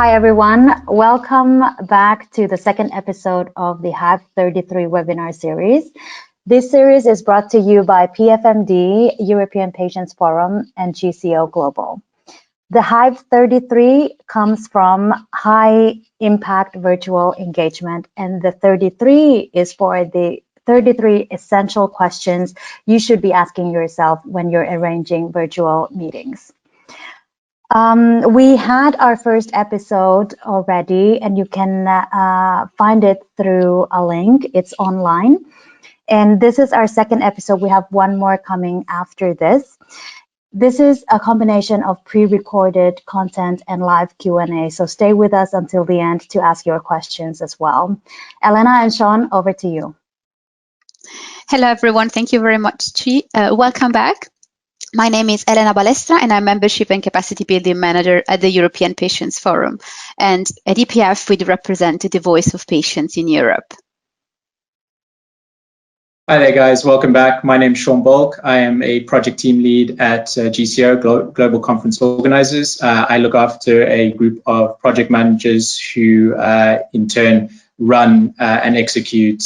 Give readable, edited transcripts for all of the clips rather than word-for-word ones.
Hi, everyone. Welcome back to the second episode of the HIVE-33 webinar series. This series is brought to you by PFMD, European Patients Forum, and GCO Global. The HIVE-33 comes from high impact virtual engagement, and the 33 is for the 33 essential questions you should be asking yourself when you're arranging virtual meetings. We had our first episode already, and you can find it through a link. It's online. And this is our second episode. We have one more coming after this. This is a combination of pre-recorded content and live Q&A. So stay with us until the end to ask your questions as well. Elena and Sean, over to you. Hello, everyone. Thank you very much, Chi. Welcome back. My name is Elena Balestra, and I'm Membership and Capacity Building Manager at the European Patients Forum. And at EPF, we represent the voice of patients in Europe. Hi there, guys. Welcome back. My name is Sean Baulk. I am a project team lead at GCO, Global Conference Organizers. I look after a group of project managers who, in turn, run and execute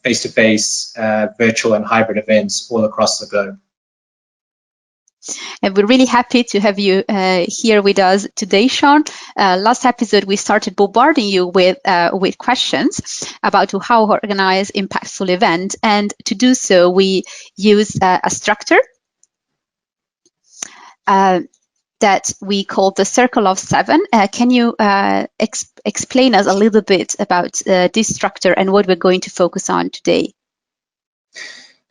face-to-face, virtual and hybrid events all across the globe. And we're really happy to have you here with us today, Sean. Last episode, we started bombarding you with questions about how to organize impactful events. And to do so, we use a structure that we call the Circle of Seven. Can you explain us a little bit about this structure and what we're going to focus on today?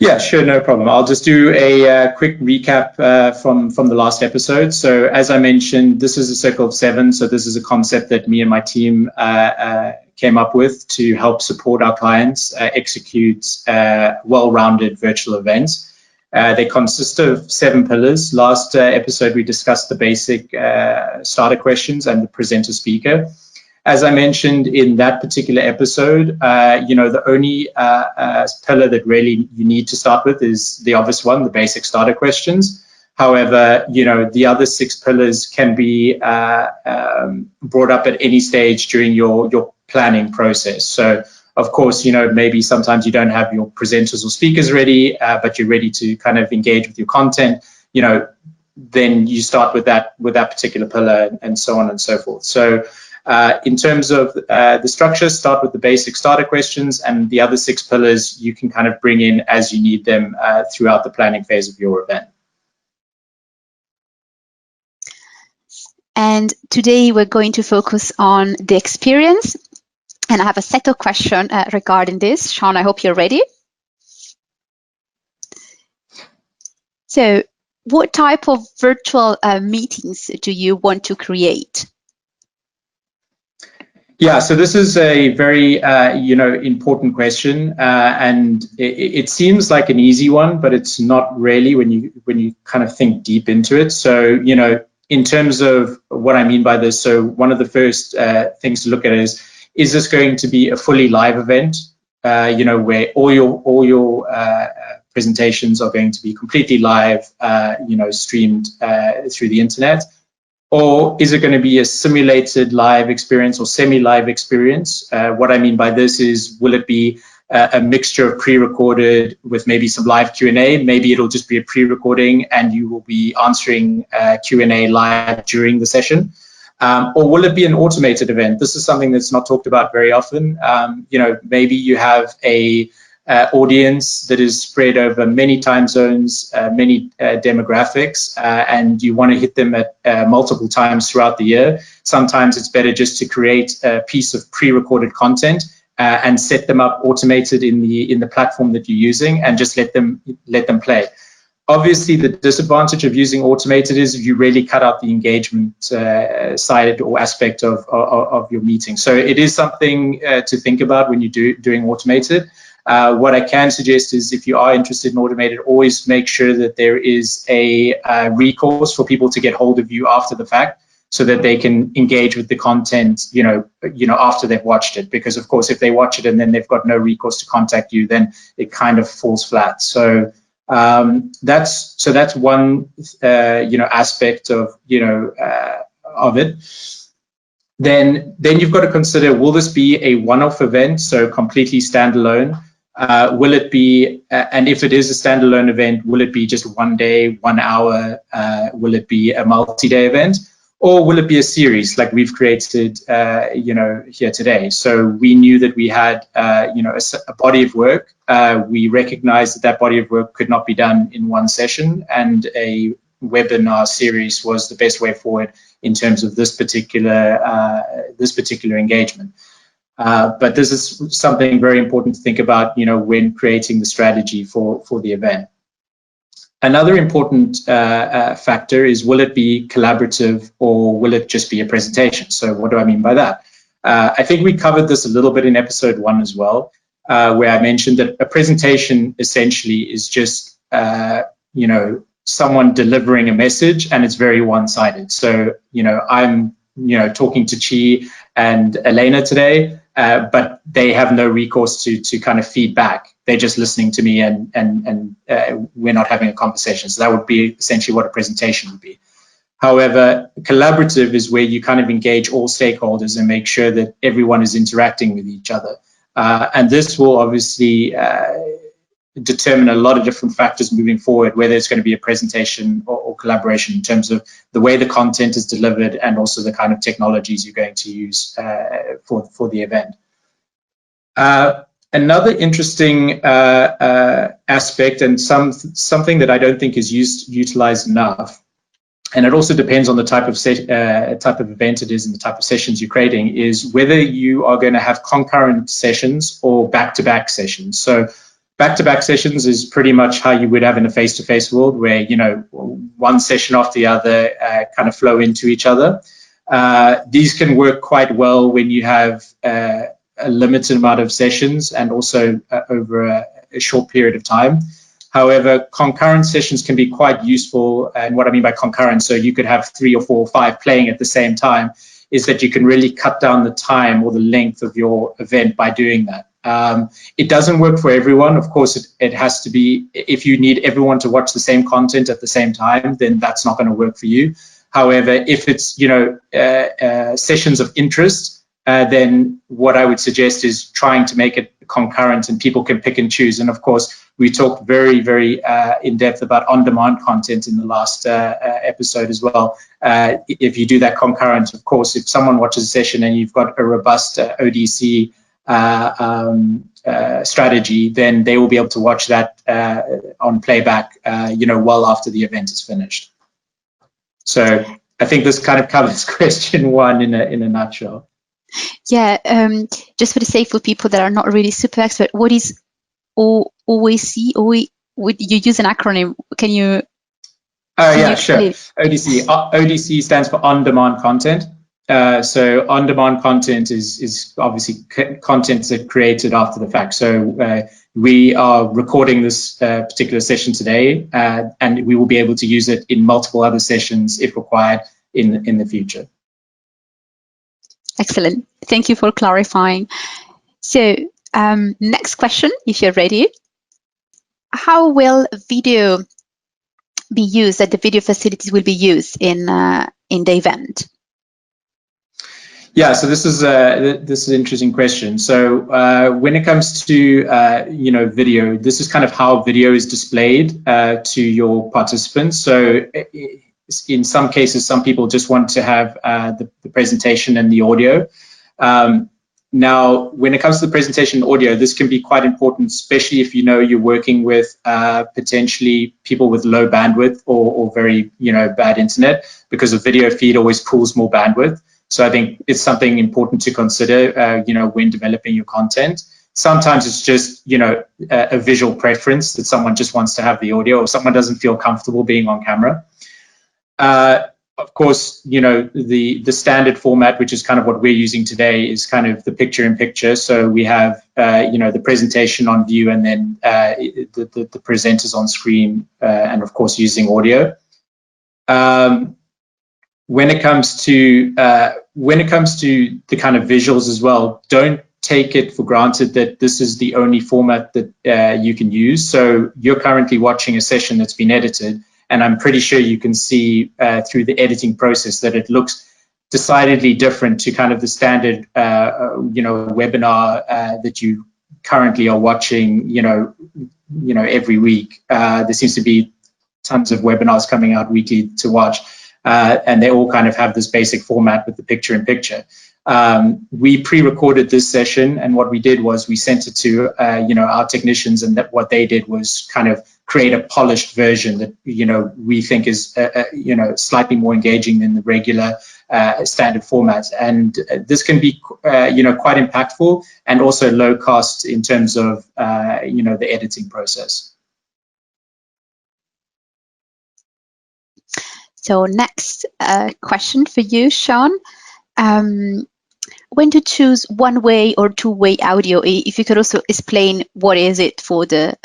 Yeah, sure, no problem. I'll just do a quick recap from the last episode. So as I mentioned, this is a Circle of Seven. So this is a concept that me and my team came up with to help support our clients execute well-rounded virtual events. They consist of 7 pillars. Last episode, we discussed the basic starter questions and the presenter speaker. As I mentioned in that particular episode, the only pillar that really you need to start with is the obvious one, the basic starter questions. However, the other 6 pillars can be brought up at any stage during your planning process. So, of course, maybe sometimes you don't have your presenters or speakers ready, but you're ready to kind of engage with your content, then you start with that particular pillar and so on and so forth. So, in terms of the structure, start with the basic starter questions, and the other 6 pillars you can kind of bring in as you need them throughout the planning phase of your event. And today we're going to focus on the experience, and I have a set of questions regarding this. Sean, I hope you're ready. So, what type of virtual meetings do you want to create? Yeah, so this is a very, important question, and it seems like an easy one, but it's not really when you kind of think deep into it. So, in terms of what I mean by this, so one of the first things to look at is this going to be a fully live event, where all your presentations are going to be completely live, streamed through the internet? Or is it going to be a simulated live experience or semi-live experience? What I mean by this is, will it be a mixture of pre-recorded with maybe some live Q&A? Maybe it'll just be a pre-recording and you will be answering Q&A live during the session. Or will it be an automated event? This is something that's not talked about very often. Maybe you have a audience that is spread over many time zones, many demographics, and you want to hit them at multiple times throughout the year. Sometimes it's better just to create a piece of pre-recorded content and set them up automated in the platform that you're using, and just let them play. Obviously, the disadvantage of using automated is you really cut out the engagement side or aspect of your meeting. So it is something to think about when you're doing automated. What I can suggest is, if you are interested in automated, always make sure that there is a recourse for people to get hold of you after the fact, so that they can engage with the content, after they've watched it. Because of course, if they watch it and then they've got no recourse to contact you, then it kind of falls flat. So that's one aspect of it. then you've got to consider, will this be a one-off event, so completely standalone? Will it be, and if it is a standalone event, will it be just 1 day, 1 hour? Will it be a multi-day event? Or will it be a series like we've created, here today? So we knew that we had, a body of work. We recognized that that body of work could not be done in one session, and a webinar series was the best way forward in terms of this particular engagement. But this is something very important to think about, when creating the strategy for the event. Another important factor is, will it be collaborative or will it just be a presentation? So what do I mean by that? I think we covered this a little bit in episode 1 as well, where I mentioned that a presentation essentially is just, someone delivering a message, and it's very one-sided. So, I'm, talking to Chi and Elena today, but they have no recourse to kind of feedback. They're just listening to me, and we're not having a conversation. So that would be essentially what a presentation would be. However, collaborative is where you kind of engage all stakeholders and make sure that everyone is interacting with each other. And this will obviously determine a lot of different factors moving forward, whether it's going to be a presentation or collaboration, in terms of the way the content is delivered and also the kind of technologies you're going to use for the event. Another interesting aspect, and something that I don't think is utilized enough, and it also depends on the type of event it is and the type of sessions you're creating, is whether you are going to have concurrent sessions or back-to-back sessions. So back-to-back sessions is pretty much how you would have in a face-to-face world, where, one session after the other kind of flow into each other. These can work quite well when you have a limited amount of sessions and also over a short period of time. However, concurrent sessions can be quite useful. And what I mean by concurrent, so you could have 3 or 4 or 5 playing at the same time, is that you can really cut down the time or the length of your event by doing that. It doesn't work for everyone. Of course, it has to be, if you need everyone to watch the same content at the same time, then that's not going to work for you. However, if it's, sessions of interest, then what I would suggest is trying to make it concurrent and people can pick and choose. And of course, we talked very, very in depth about on-demand content in the last episode as well. If you do that concurrent, of course, if someone watches a session and you've got a robust ODC strategy, then they will be able to watch that on playback, well after the event is finished. So I think this kind of covers question 1 in a nutshell. Yeah, just for the sake of people that are not really super expert, what is OAC? Would you use an acronym? Can you? Yeah, sure. ODC stands for on-demand content. So on-demand content is obviously content that created after the fact. So we are recording this particular session today, and we will be able to use it in multiple other sessions if required in the future. Excellent. Thank you for clarifying. So next question, if you're ready. How will video be used, that the video facilities will be used in the event? Yeah, so this is an interesting question. So when it comes to video, this is kind of how video is displayed to your participants. So in some cases, some people just want to have the presentation and the audio. Now, when it comes to the presentation audio, this can be quite important, especially if you're working with potentially people with low bandwidth or very bad internet, because a video feed always pulls more bandwidth. So I think it's something important to consider, when developing your content. Sometimes it's just, a visual preference that someone just wants to have the audio, or someone doesn't feel comfortable being on camera. Of course, the standard format, which is kind of what we're using today, is kind of the picture-in-picture. So we have, the presentation on view, and then the presenters on screen, and of course using audio. When it comes to the kind of visuals as well, don't take it for granted that this is the only format that you can use. So you're currently watching a session that's been edited, and I'm pretty sure you can see through the editing process that it looks decidedly different to kind of the standard, webinar that you currently are watching, every week. There seems to be tons of webinars coming out weekly to watch, and they all kind of have this basic format with the picture-in-picture. We pre-recorded this session, and what we did was we sent it to our technicians, and what they did was kind of create a polished version that we think is slightly more engaging than the regular standard format. And this can be quite impactful and also low cost in terms of the editing process. So next question for you, Sean. When to choose one-way or two-way audio? If you could also explain what is it for the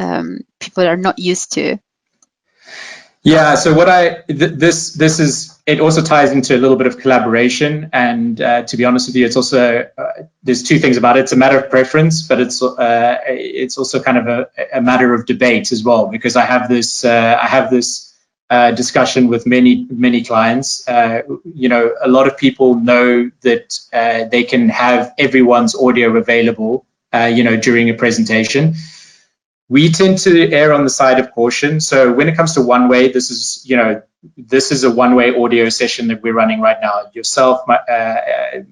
people that are not used to. Yeah, so what it also ties into a little bit of collaboration, and to be honest with you, it's also there's two things about it. It's a matter of preference, but it's also kind of a matter of debate as well, because I have this discussion with many clients. A lot of people know that they can have everyone's audio available, during a presentation. We tend to err on the side of caution. So when it comes to one-way, this is a one-way audio session that we're running right now. Yourself, Chi,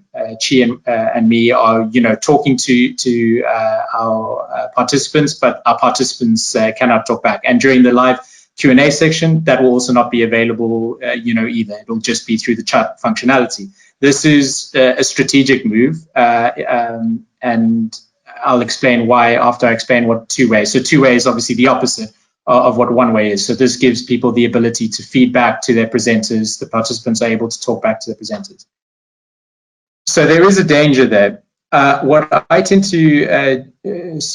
and me are, talking to our participants, but our participants cannot talk back. And during the live Q&A section, that will also not be available, either. It'll just be through the chat functionality. This is a strategic move, and I'll explain why after I explain what two-way. So two-way is obviously the opposite of what one-way is. So this gives people the ability to feed back to their presenters. The participants are able to talk back to the presenters. So there is a danger there. What I tend to,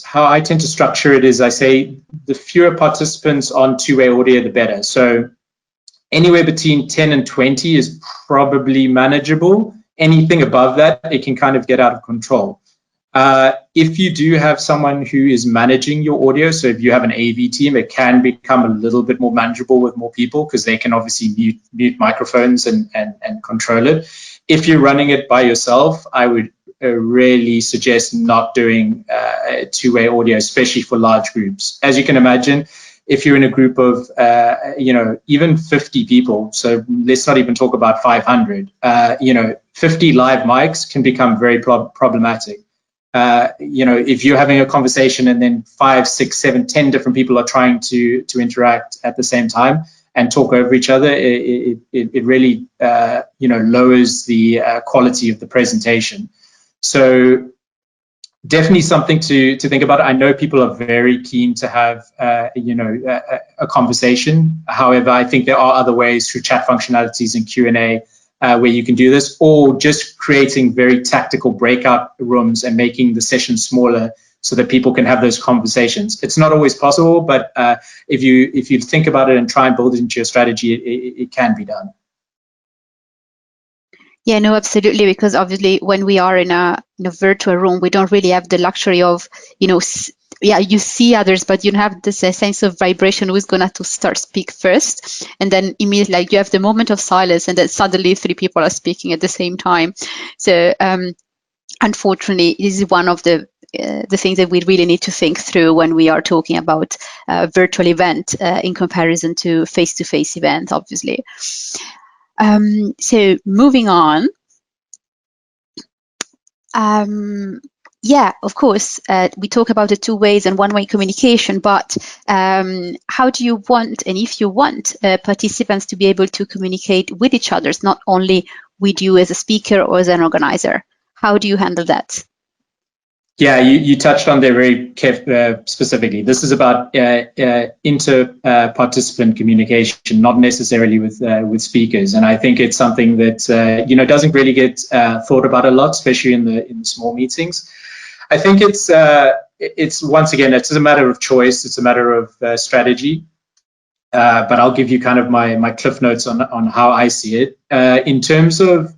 how I tend to structure it is I say the fewer participants on two-way audio, the better. So anywhere between 10 and 20 is probably manageable. Anything above that, it can kind of get out of control. If you do have someone who is managing your audio, so if you have an AV team, it can become a little bit more manageable with more people, because they can obviously mute microphones and control it. If you're running it by yourself, I would really suggest not doing two-way audio, especially for large groups. As you can imagine, if you're in a group of, even 50 people, so let's not even talk about 500, 50 live mics can become very problematic. If you're having a conversation and then 5, 6, 7, 10 different people are trying to interact at the same time and talk over each other, it really, lowers the quality of the presentation. So definitely something to think about. I know people are very keen to have, a conversation. However, I think there are other ways through chat functionalities and Q&A where you can do this, or just creating very tactical breakout rooms and making the session smaller so that people can have those conversations. It's not always possible, but if you think about it and try and build it into your strategy, it can be done. Yeah, no, absolutely, because obviously when we are in a virtual room, we don't really have the luxury of, you see others, but you don't have this sense of vibration, who's going to start speak first. And then immediately you have the moment of silence, and then suddenly 3 people are speaking at the same time. So unfortunately, this is one of the things that we really need to think through when we are talking about virtual event in comparison to face-to-face events, obviously. So moving on. Yeah, of course, we talk about the 2 ways and one-way communication, but how do you want, and if you want, participants to be able to communicate with each other, not only with you as a speaker or as an organizer? How do you handle that? Yeah, you touched on there very specifically. This is about inter-participant communication, not necessarily with speakers. And I think it's something that doesn't really get thought about a lot, especially in the small meetings. I think it's once again, it's a matter of choice. It's a matter of strategy. But I'll give you kind of my cliff notes on how I see it. In terms of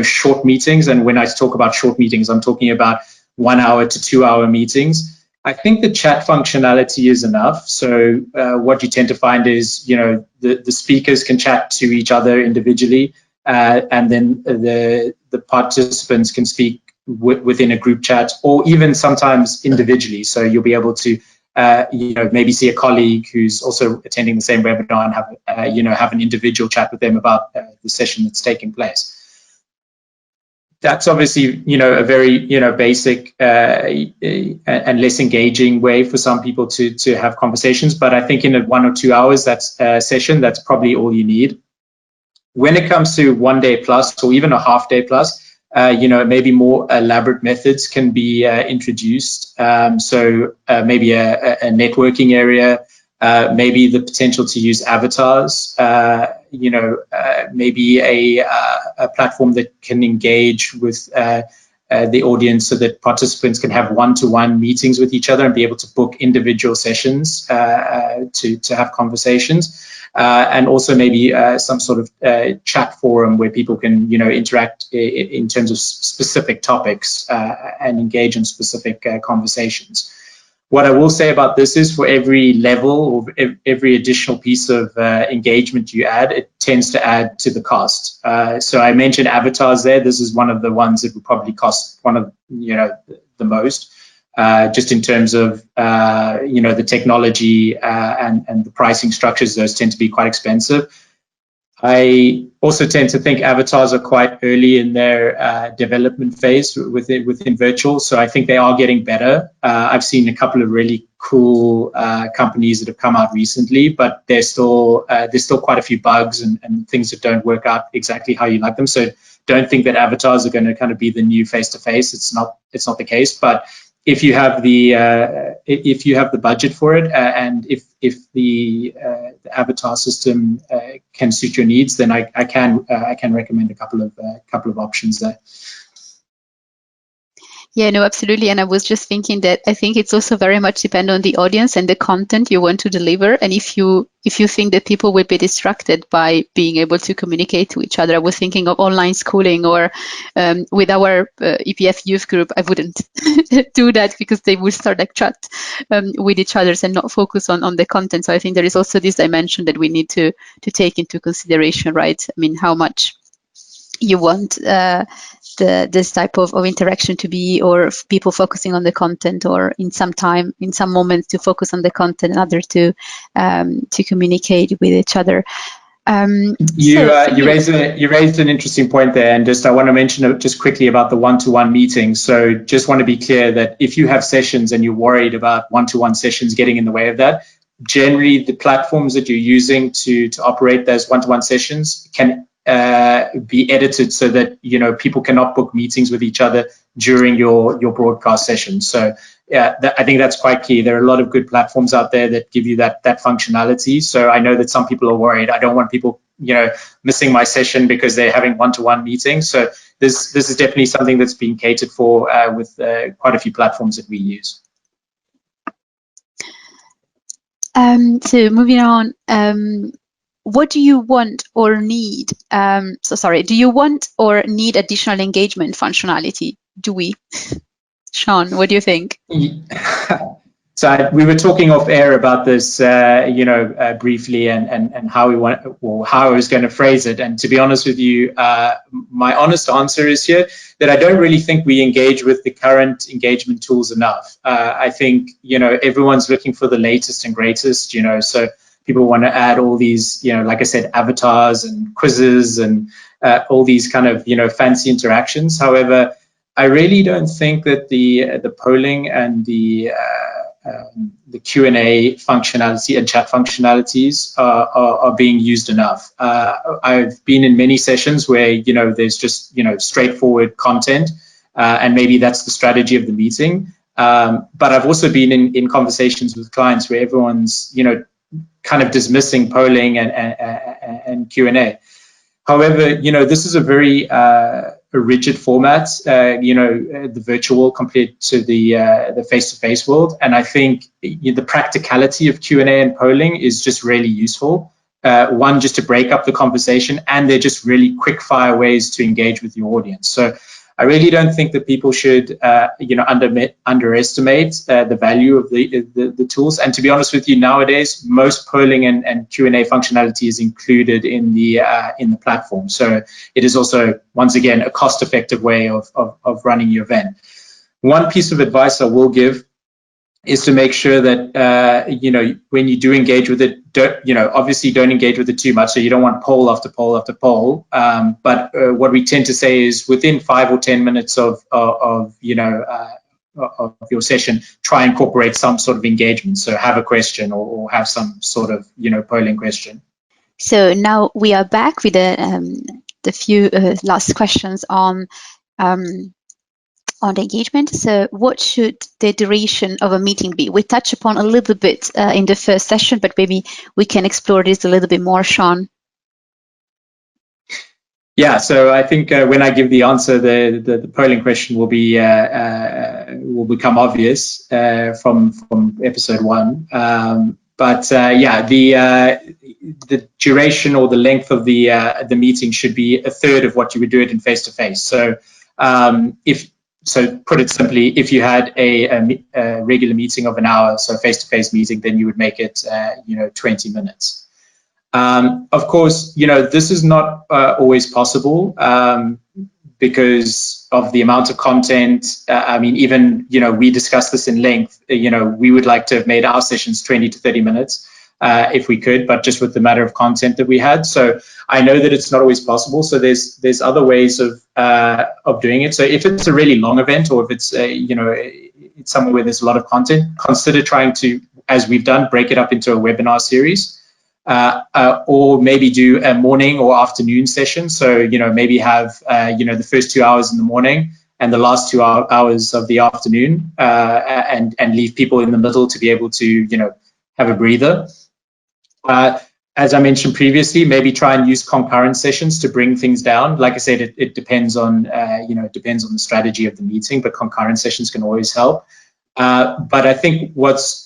short meetings, and when I talk about short meetings, I'm talking about 1 hour to 2 hour meetings. I think the chat functionality is enough. So what you tend to find is the speakers can chat to each other individually. and then the participants can speak within a group chat, or even sometimes individually. So you'll be able to maybe see a colleague who's also attending the same webinar and have an individual chat with them about the session that's taking place. That's obviously a very basic and less engaging way for some people to have conversations. But I think in 1 or 2 hours that's session, that's probably all you need. When it comes to 1 day plus or even a half day plus, maybe more elaborate methods can be introduced. So maybe a networking area, maybe the potential to use avatars, maybe a platform that can engage with the audience so that participants can have one-to-one meetings with each other and be able to book individual sessions to have conversations. And also maybe some sort of chat forum where people can, interact in terms of specific topics and engage in specific conversations. What I will say about this is for every level or every additional piece of engagement you add, it tends to add to the cost. So I mentioned avatars there. This is one of the ones that would probably cost the most. Just in terms of the technology and the pricing structures, those tend to be quite expensive. I also tend to think avatars are quite early in their development phase within virtual, so I think they are getting better. I've seen a couple of really cool companies that have come out recently, but there's still quite a few bugs and things that don't work out exactly how you like them. So don't think that avatars are going to kind of be the new face-to-face. It's not the case, but if you have the budget for it, and if the avatar system can suit your needs, then I can recommend a couple of options there. Yeah, no, absolutely. And I was just thinking that I think it's also very much depend on the audience and the content you want to deliver. And if you think that people will be distracted by being able to communicate to each other, I was thinking of online schooling, or with our EPF youth group, I wouldn't do that because they would start like chat with each other and not focus on the content. So I think there is also this dimension that we need to take into consideration, right? I mean, how much you want this type of interaction to be, or people focusing on the content, or in some moments to focus on the content and others to communicate with each other. You raised an interesting point there, and I want to mention just quickly about the one-to-one meetings. So just want to be clear that if you have sessions and you're worried about one-to-one sessions getting in the way of that, generally the platforms that you're using to operate those one-to-one sessions can be edited so that people cannot book meetings with each other during your broadcast sessions. So yeah, I think that's quite key. There are a lot of good platforms out there that give you that functionality. So I know that some people are worried. I don't want people missing my session because they're having one-to-one meetings. So this is definitely something that's being catered for with quite a few platforms that we use. So moving on. What do you want or need? Do you want or need additional engagement functionality? Do we? Sean, what do you think? So we were talking off air about this, briefly, and how I was going to phrase it. And to be honest with you, my honest answer is here that I don't really think we engage with the current engagement tools enough. I think everyone's looking for the latest and greatest. So people want to add all these, like I said, avatars and quizzes and all these kind of, fancy interactions. However, I really don't think that the polling and the Q&A functionality and chat functionalities are being used enough. I've been in many sessions where, there's just, straightforward content, and maybe that's the strategy of the meeting. But I've also been in conversations with clients where everyone's, kind of dismissing polling and Q&A. However, this is a very rigid format, the virtual compared to the face-to-face world. And I think the practicality of Q&A and polling is just really useful. One, just to break up the conversation, and they're just really quick fire ways to engage with your audience. So I really don't think that people should, underestimate the value of the tools. And to be honest with you, nowadays most polling and Q&A functionality is included in the platform. So it is also, once again, a cost-effective way of running your event. One piece of advice I will give is to make sure that, when you do engage with it, obviously don't engage with it too much. So you don't want poll after poll after poll. But what we tend to say is within 5 or 10 minutes of your session, try and incorporate some sort of engagement. So have a question or have some sort of, polling question. So now we are back with the few last questions on the engagement. So what should the duration of a meeting be? We touched upon a little bit in the first session, but maybe we can explore this a little bit more, Sean. Yeah, so I think when I give the answer, the polling question will become obvious from episode 1. The duration or the length of the meeting should be a third of what you would do it in face-to-face. So So put it simply, if you had a regular meeting of an hour, so a face-to-face meeting, then you would make it, 20 minutes. Of course, this is not always possible because of the amount of content. Even, we discussed this in length. We would like to have made our sessions 20 to 30 minutes if we could, but just with the matter of content that we had. So I know that it's not always possible. So there's other ways of doing it. So if it's a really long event, or if it's it's somewhere where there's a lot of content, consider trying to, as we've done, break it up into a webinar series, or maybe do a morning or afternoon session. So maybe have the first 2 hours in the morning and the last 2 hours of the afternoon, and leave people in the middle to be able to have a breather. As I mentioned previously, maybe try and use concurrent sessions to bring things down. Like I said, it depends on it depends on the strategy of the meeting, but concurrent sessions can always help. But I think what's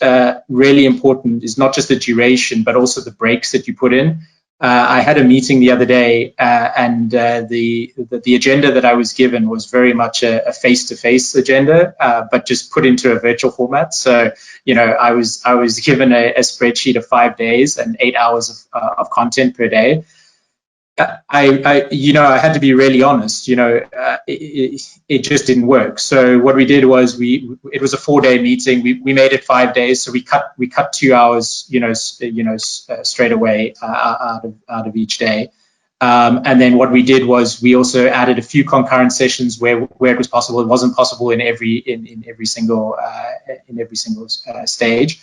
really important is not just the duration, but also the breaks that you put in. I had a meeting the other day, and the agenda that I was given was very much a face-to-face agenda, but just put into a virtual format. So, I was given a spreadsheet of 5 days and 8 hours of content per day. I had to be really honest. It just didn't work. So what we did was it was a 4-day meeting. We made it 5 days. So we cut 2 hours, straight away out of each day. And then what we did was we also added a few concurrent sessions where it was possible. It wasn't possible in every single stage.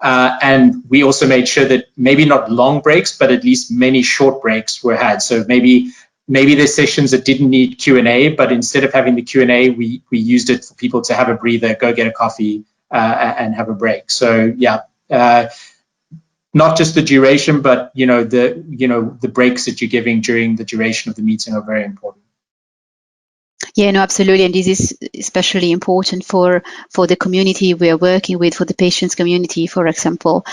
And we also made sure that maybe not long breaks, but at least many short breaks were had. So maybe there's sessions that didn't need Q&A, but instead of having the Q&A, we used it for people to have a breather, go get a coffee, and have a break. So yeah, not just the duration, but the breaks that you're giving during the duration of the meeting are very important. Yeah, no, absolutely. And this is especially important for the community we are working with, for the patients community, for example.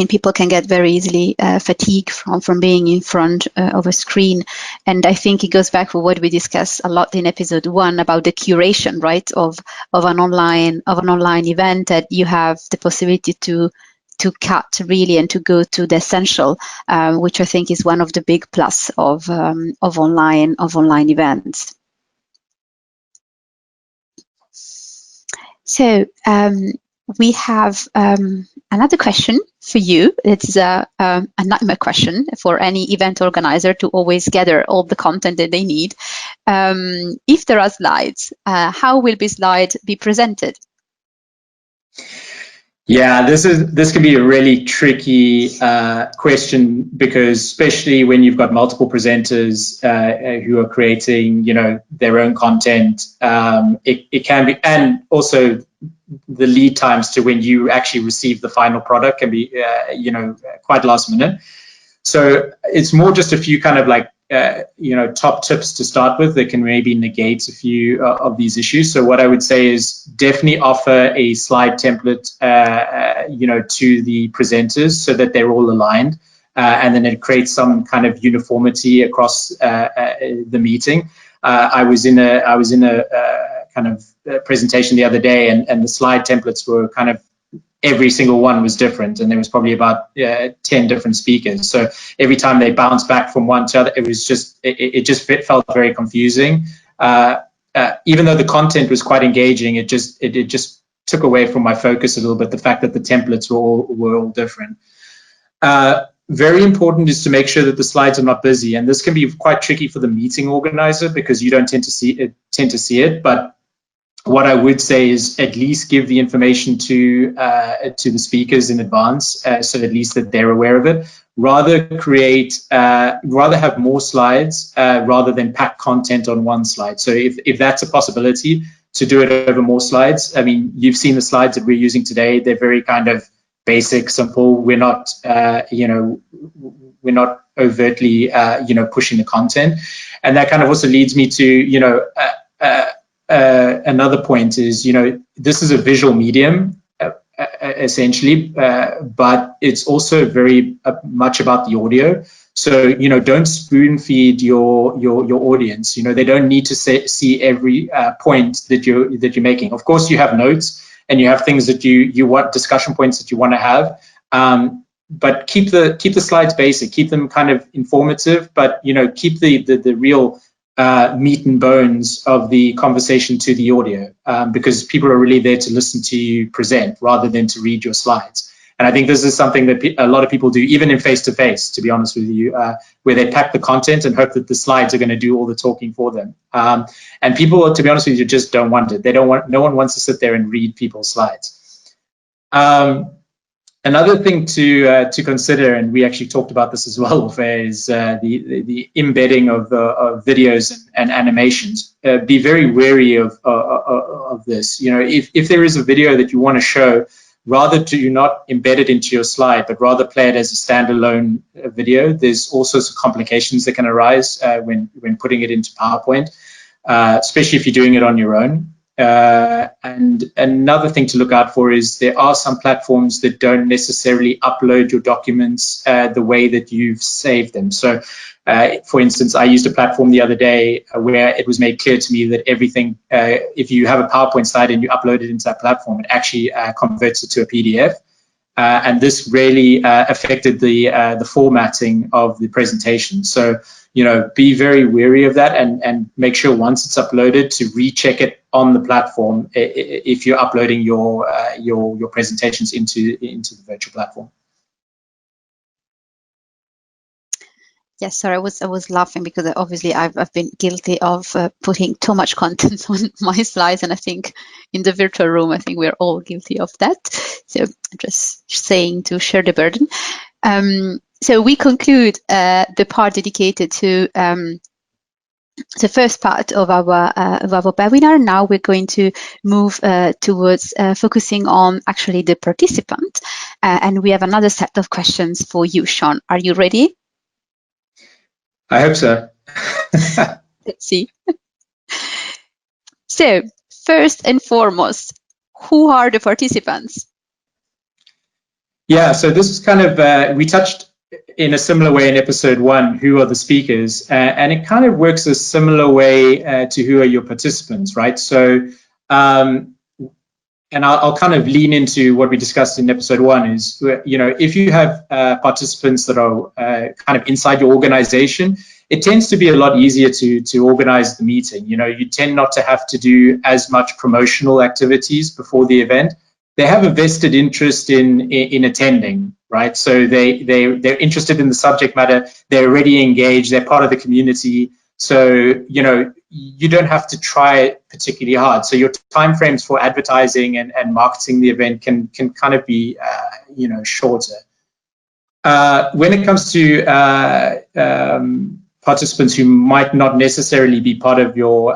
People can get very easily fatigued from being in front of a screen. And I think it goes back to what we discussed a lot in episode 1 about the curation, right, of an online event, that you have the possibility to cut really and to go to the essential, which I think is one of the big plus of online events. So we have another question for you. It's a nightmare question for any event organizer to always gather all the content that they need. If there are slides, how will this slide be presented? Yeah, this can be a really tricky question, because especially when you've got multiple presenters who are creating, their own content, it can be, and also the lead times to when you actually receive the final product can be, quite last minute. So it's more just a few kind of like, top tips to start with that can maybe negate a few of these issues. So what I would say is definitely offer a slide template, to the presenters so that they're all aligned, and then it creates some kind of uniformity across the meeting. I was in a kind of presentation the other day, and the slide templates were kind of, every single one was different, and there was probably about 10 different speakers. So every time they bounced back from one to other, it was just, it just felt very confusing. Even though the content was quite engaging, it just took away from my focus a little bit, the fact that the templates were all different. Very important is to make sure that the slides are not busy, and this can be quite tricky for the meeting organizer because you don't tend to see it. But what I would say is at least give the information to the speakers in advance, so at least that they're aware of it. Rather have more slides rather than pack content on one slide. So if that's a possibility, to do it over more slides. I mean, you've seen the slides that we're using today. They're very kind of basic, simple. We're not, we're not overtly, pushing the content. And that kind of also leads me to, another point is, this is a visual medium, essentially, but it's also very much about the audio. So, don't spoon feed your audience. They don't need to see every point that you're making. Of course, you have notes and you have things that you want, discussion points that you want to have. But keep the slides basic, keep them kind of informative, but keep the real meat and bones of the conversation to the audio, because people are really there to listen to you present rather than to read your slides. And I think this is something that a lot of people do, even in face-to-face, to be honest with you, where they pack the content and hope that the slides are going to do all the talking for them. And people, to be honest with you, just don't want it. No one wants to sit there and read people's slides. Another thing to consider, and we actually talked about this as well, is the embedding of videos and animations. Be very wary of this. If there is a video that you want to show, rather do not embed it into your slide, but rather play it as a standalone video. There's all sorts of complications that can arise when putting it into PowerPoint, especially if you're doing it on your own. And another thing to look out for is there are some platforms that don't necessarily upload your documents the way that you've saved them. So, for instance, I used a platform the other day where it was made clear to me that everything, if you have a PowerPoint slide and you upload it into that platform, it actually converts it to a PDF. And this really affected the formatting of the presentation. So, be very wary of that, and make sure once it's uploaded to recheck it on the platform if you're uploading your presentations into the virtual platform. Yes, sorry, I was laughing because obviously I've been guilty of putting too much content on my slides, and I think in the virtual room, I think we're all guilty of that. So just saying to share the burden. So we conclude the part dedicated to the first part of our webinar. Now we're going to move towards focusing on actually the participant, and we have another set of questions for you, Sean. Are you ready? I hope so. Let's see. So, first and foremost, who are the participants? Yeah, so this is kind of, we touched in a similar way in episode 1, who are the speakers, and it kind of works a similar way to who are your participants, right? So, and I'll kind of lean into what we discussed in episode 1 is, if you have participants that are kind of inside your organization, it tends to be a lot easier to organize the meeting. You tend not to have to do as much promotional activities before the event. They have a vested interest in attending, right? So they're interested in the subject matter. They're already engaged. They're part of the community. So, you don't have to try it particularly hard. So your timeframes for advertising and marketing the event can kind of be, shorter. When it comes to participants who might not necessarily be part of your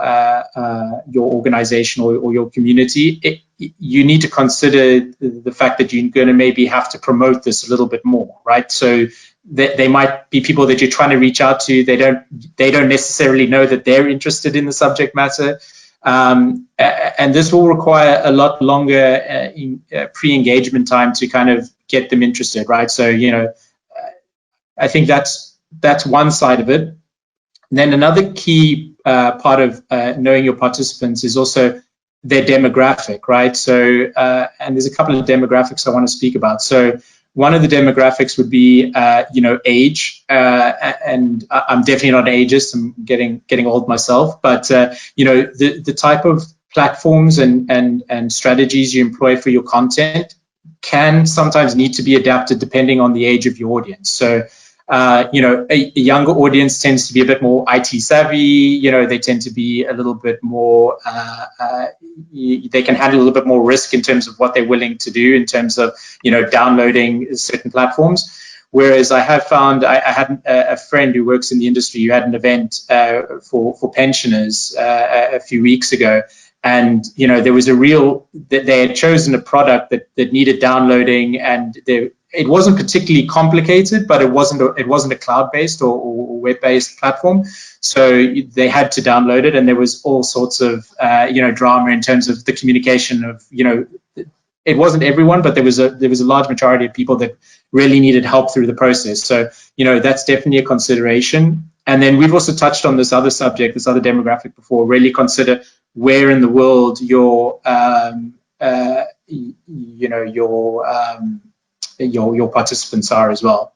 organization or your community, you need to consider the fact that you're going to maybe have to promote this a little bit more, right? So they might be people that you're trying to reach out to. They don't necessarily know that they're interested in the subject matter, and this will require a lot longer pre-engagement time to kind of get them interested, right? So I think that's one side of it. And then another key part of knowing your participants is also their demographic, right? So, and there's a couple of demographics I want to speak about. So one of the demographics would be, age, and I'm definitely not ageist. I'm getting old myself, but the type of platforms and strategies you employ for your content can sometimes need to be adapted depending on the age of your audience. So, a younger audience tends to be a bit more IT savvy. They tend to be a little bit more, they can handle a little bit more risk in terms of what they're willing to do in terms of, downloading certain platforms. Whereas I have found, I had a friend who works in the industry who had an event for pensioners a few weeks ago. And, there was they had chosen a product that needed downloading, and it wasn't particularly complicated, but it wasn't a cloud-based or web-based platform. So they had to download it, and there was all sorts of, drama in terms of the communication of, it wasn't everyone, but there was a large majority of people that really needed help through the process. So, that's definitely a consideration. And then we've also touched on this other subject, this other demographic before. Really consider where in the world your participants are as well.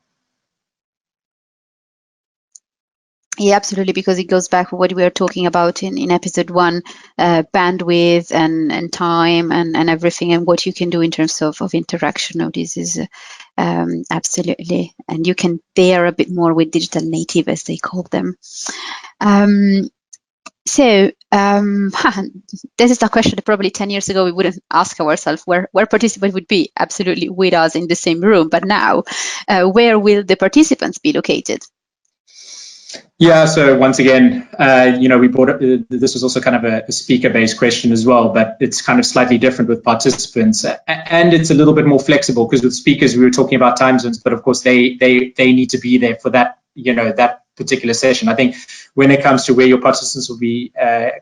Yeah, absolutely, because it goes back to what we were talking about in episode 1, bandwidth and time and everything, and what you can do in terms of interaction. Now, this is absolutely, and you can dare a bit more with digital native, as they call them. So this is a question that probably 10 years ago we wouldn't ask ourselves where participants would be absolutely with us in the same room. But now, where will the participants be located? Yeah, so once again, we brought up, this was also kind of a speaker-based question as well, but it's kind of slightly different with participants, and it's a little bit more flexible, because with speakers we were talking about time zones, but of course they need to be there for that, that particular session. I think when it comes to where your participants will be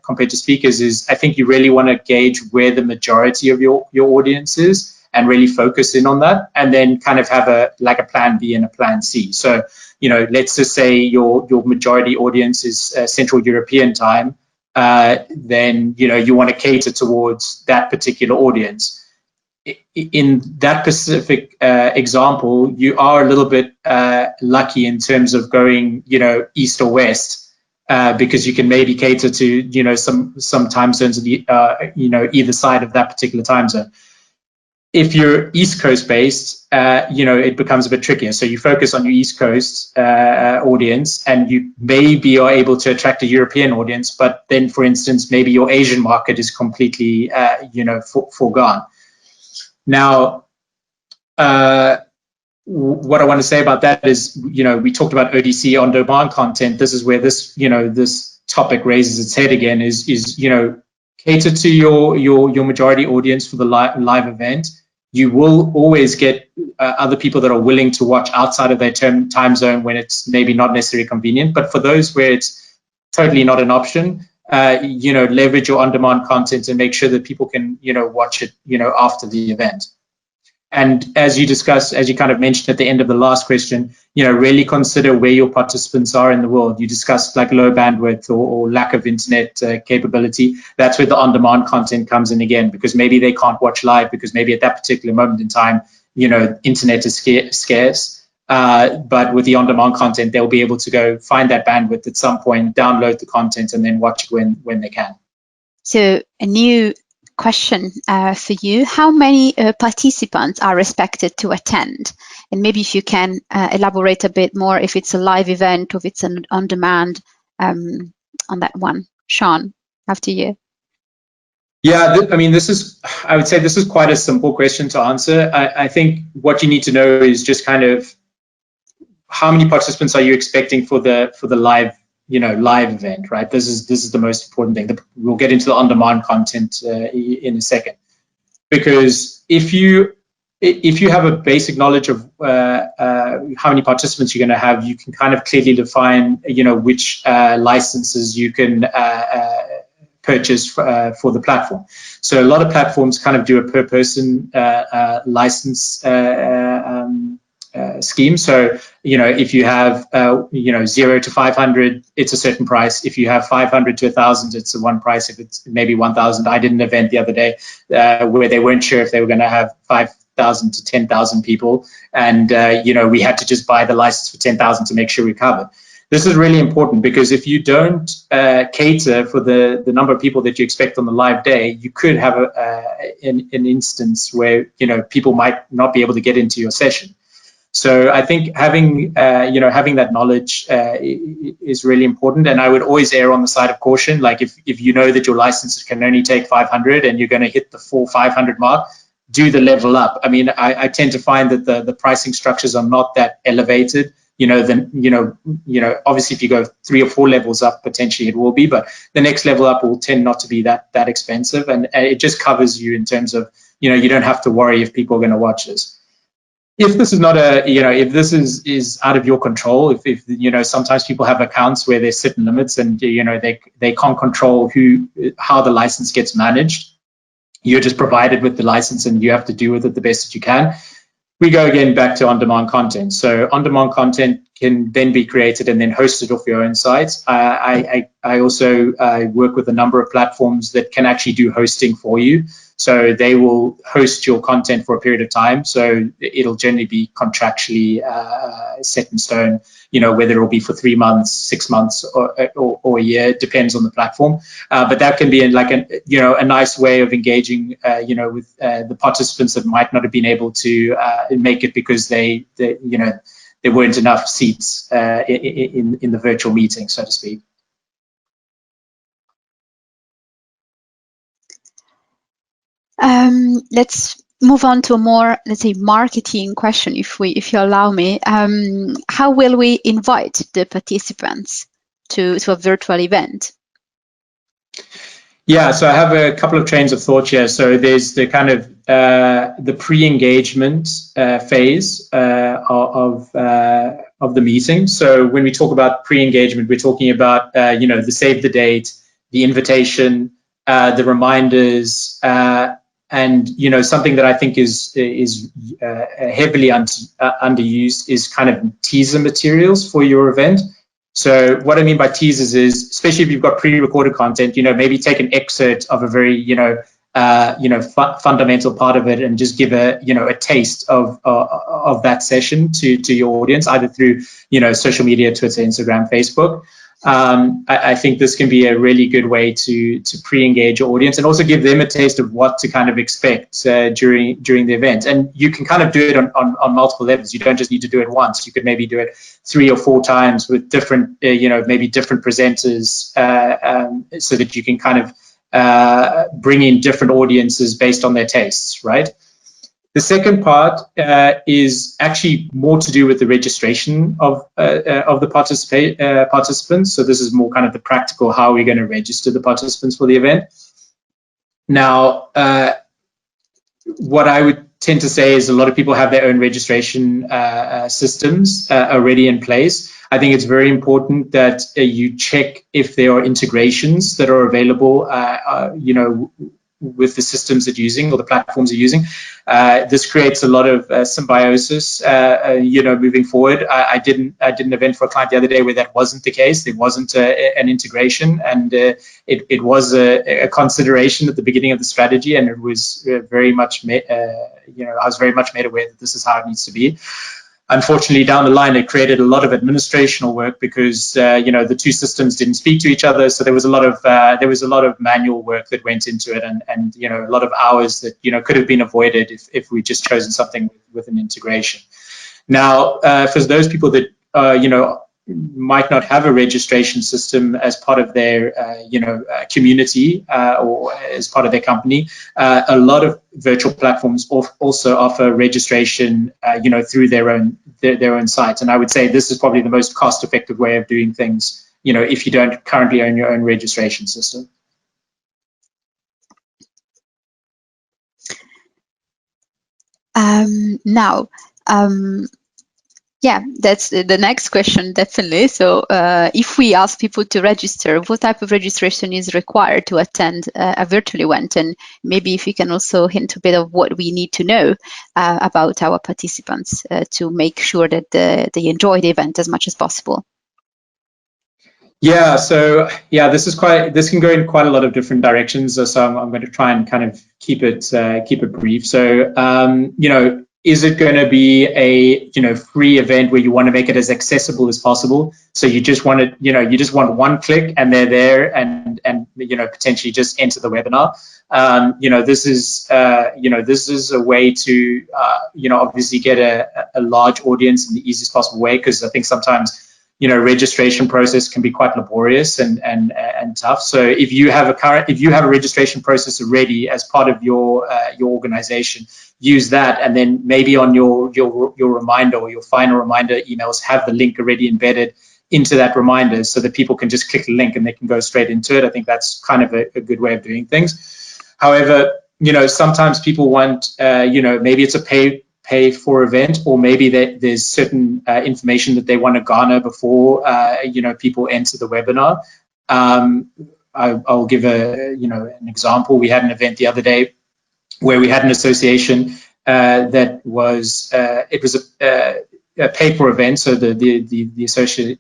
compared to speakers, is I think you really want to gauge where the majority of your audience is and really focus in on that, and then kind of have a plan B and a plan C. So, let's just say your majority audience is Central European time, then, you want to cater towards that particular audience. In that specific example, you are a little bit lucky in terms of going, east or west, because you can maybe cater to, some time zones, either side of that particular time zone. If you're East Coast based, it becomes a bit trickier. So you focus on your East Coast audience, and you maybe are able to attract a European audience, but then, for instance, maybe your Asian market is completely, foregone. Now, what I want to say about that is, we talked about ODC, on-demand content. This is where this, this topic raises its head again. Is cater to your majority audience for the live event. You will always get other people that are willing to watch outside of their time zone when it's maybe not necessarily convenient. But for those where it's totally not an option, leverage your on-demand content and make sure that people can, watch it, after the event. And as you discussed, as you kind of mentioned at the end of the last question, really consider where your participants are in the world. You discussed like low bandwidth or lack of internet capability. That's where the on-demand content comes in again, because maybe they can't watch live because maybe at that particular moment in time, internet is scarce. But with the on-demand content, they'll be able to go find that bandwidth at some point, download the content, and then watch it when they can. So a new question for you: how many participants are expected to attend? And maybe if you can elaborate a bit more, if it's a live event or if it's an on-demand, on that one. Sean, after you. Yeah, I would say this is quite a simple question to answer. I think what you need to know is just kind of how many participants are you expecting for the live live event, right? This is the most important thing. We'll get into the on-demand content in a second, because if you have a basic knowledge of how many participants you're going to have, you can kind of clearly define, which licenses you can purchase for the platform. So a lot of platforms kind of do a per person license scheme. So, if you have, 0 to 500, it's a certain price. If you have 500 to 1,000, it's a one price. If it's maybe 1,000, I did an event the other day where they weren't sure if they were going to have 5,000 to 10,000 people. And, we had to just buy the license for 10,000 to make sure we covered. This is really important because if you don't cater for the number of people that you expect on the live day, you could have an instance where people might not be able to get into your session. So I think having that knowledge is really important, and I would always err on the side of caution. Like if you know that your license can only take 500 and you're going to hit the full 500 mark, do the level up. I mean, I tend to find that the pricing structures are not that elevated. Obviously if you go 3 or 4 levels up, potentially it will be, but the next level up will tend not to be that expensive, and it just covers you in terms of, you don't have to worry if people are going to watch this. If this is not if this is out of your control, if sometimes people have accounts where there's certain limits and, they can't control how the license gets managed. You're just provided with the license and you have to do with it the best that you can. We go again back to on-demand content. So on-demand content can then be created and then hosted off your own sites. I also work with a number of platforms that can actually do hosting for you. So they will host your content for a period of time. So it'll generally be contractually set in stone, whether it'll be for 3 months, 6 months, or a year. It depends on the platform. But that can be a nice way of engaging, with the participants that might not have been able to make it because there weren't enough seats in the virtual meeting, so to speak. Let's move on to a more, let's say, marketing question, if you allow me. How will we invite the participants to a virtual event? Yeah, so I have a couple of trains of thought here. So there's the kind of the pre-engagement phase of the meeting. So when we talk about pre-engagement, we're talking about the save the date, the invitation, the reminders, and something that I think is heavily underused is kind of teaser materials for your event. So what I mean by teasers is, especially if you've got pre-recorded content, maybe take an excerpt of a very fundamental part of it and just give a taste of that session to your audience, either through social media, Twitter, Instagram, Facebook. I think this can be a really good way to pre-engage your audience and also give them a taste of what to kind of expect during the event. And you can kind of do it on multiple levels. You don't just need to do it once. You could maybe do it 3 or 4 times with different, maybe different presenters, so that you can kind of bring in different audiences based on their tastes, right? The second part is actually more to do with the registration of the participants. So this is more kind of the practical, how we're going to register the participants for the event. Now, what I would tend to say is a lot of people have their own registration systems already in place. I think it's very important that you check if there are integrations that are available, with the systems that you're using or the platforms you're using. This creates a lot of symbiosis, moving forward. I did an event for a client the other day where that wasn't the case. There wasn't an integration, and it was a consideration at the beginning of the strategy, and it was very much, I was very much made aware that this is how it needs to be. Unfortunately, down the line, it created a lot of administrational work because the two systems didn't speak to each other. So there was a lot of manual work that went into it, and a lot of hours that could have been avoided if we just chosen something with an integration. Now, for those people that might not have a registration system as part of their community or as part of their company, a lot of virtual platforms also offer registration through their own sites, and I would say this is probably the most cost-effective way of doing things if you don't currently own your own registration system. Yeah, that's the next question, definitely. So if we ask people to register, what type of registration is required to attend a virtual event? And maybe if you can also hint a bit of what we need to know about our participants to make sure that they enjoy the event as much as possible. Yeah, so yeah, this can go in quite a lot of different directions. So I'm going to try and kind of keep it brief. So you know, is it going to be a free event where you want to make it as accessible as possible? So you just want it, you just want one click and they're there, and potentially just enter the webinar. This is a way to obviously get a large audience in the easiest possible way, because I think sometimes registration process can be quite laborious and tough. So if you have a registration process already as part of your organization, use that, and then maybe on your reminder or your final reminder emails, have the link already embedded into that reminder so that people can just click the link and they can go straight into it. I think that's kind of a good way of doing things. However, sometimes people want maybe it's a pay for event, or maybe there's certain information that they want to garner before people enter the webinar. I'll give an example. We had an event the other day where we had an association that was it was a pay-for event, so the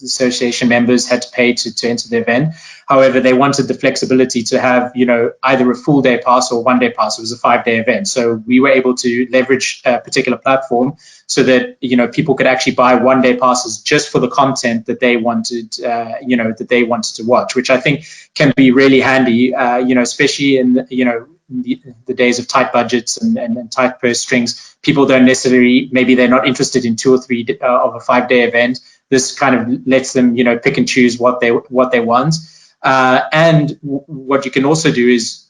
association members had to pay to enter the event. However, they wanted the flexibility to have either a full day pass or 1 day pass. It was a 5-day event, so we were able to leverage a particular platform so that people could actually buy 1 day passes just for the content that they wanted to watch, which I think can be really handy, especially in the days of tight budgets and tight purse strings. People don't necessarily, maybe they're not interested in 2 or 3 of a 5-day event. This kind of lets them pick and choose what they want. And what you can also do is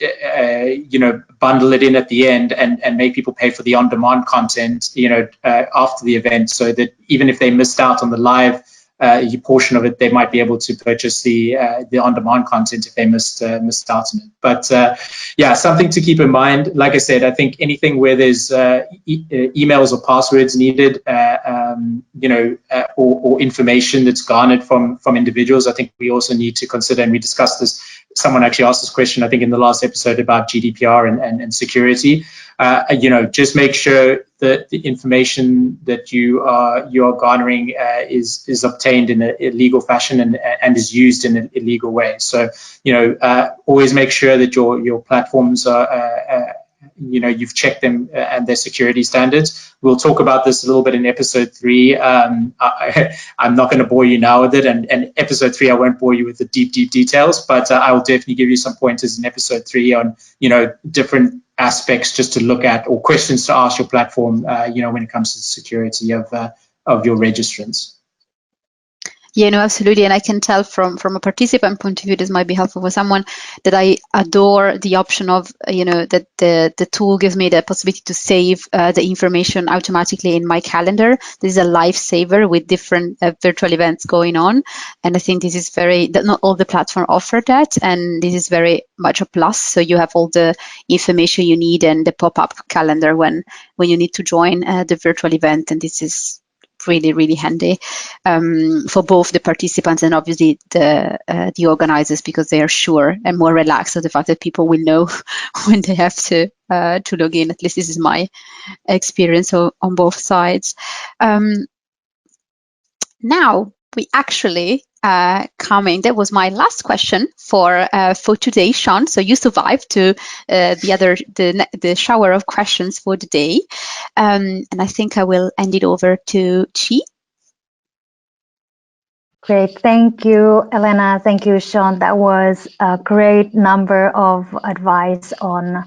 bundle it in at the end and make people pay for the on-demand content after the event, so that even if they missed out on the live portion of it, they might be able to purchase the on-demand content if they missed out on it. But yeah, something to keep in mind. Like I said, I think anything where there's emails or passwords needed, or information that's garnered from individuals, I think we also need to consider. And we discussed this. Someone actually asked this question, I think, in the last episode about GDPR and security. Just make sure that the information that you are garnering is obtained in a legal fashion and is used in a legal way. So always make sure that your platforms are you've checked them and their security standards. We'll talk about this a little bit in episode 3. I'm not going to bore you now with it, and episode 3 I won't bore you with the deep details, but I will definitely give you some pointers in episode 3 on different aspects just to look at, or questions to ask your platform when it comes to the security of your registrants. Yeah, no, absolutely. And I can tell from a participant point of view, this might be helpful for someone, that I adore the option of, that the tool gives me the possibility to save the information automatically in my calendar. This is a lifesaver with different virtual events going on. And I think this is not all the platforms offer that. And this is very much a plus. So you have all the information you need and the pop-up calendar when you need to join the virtual event. And this is really, really handy for both the participants and obviously the organizers, because they are sure and more relaxed of the fact that people will know when they have to log in. At least this is my experience on both sides. Now we actually that was my last question for today, Sean. So you survived to the shower of questions for the day, and I think I will hand it over to Chi. Great, thank you, Elena. Thank you, Sean. That was a great number of advice on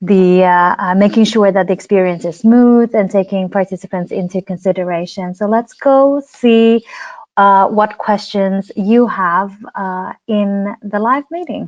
the making sure that the experience is smooth and taking participants into consideration. So let's go see what questions you have in the live meeting.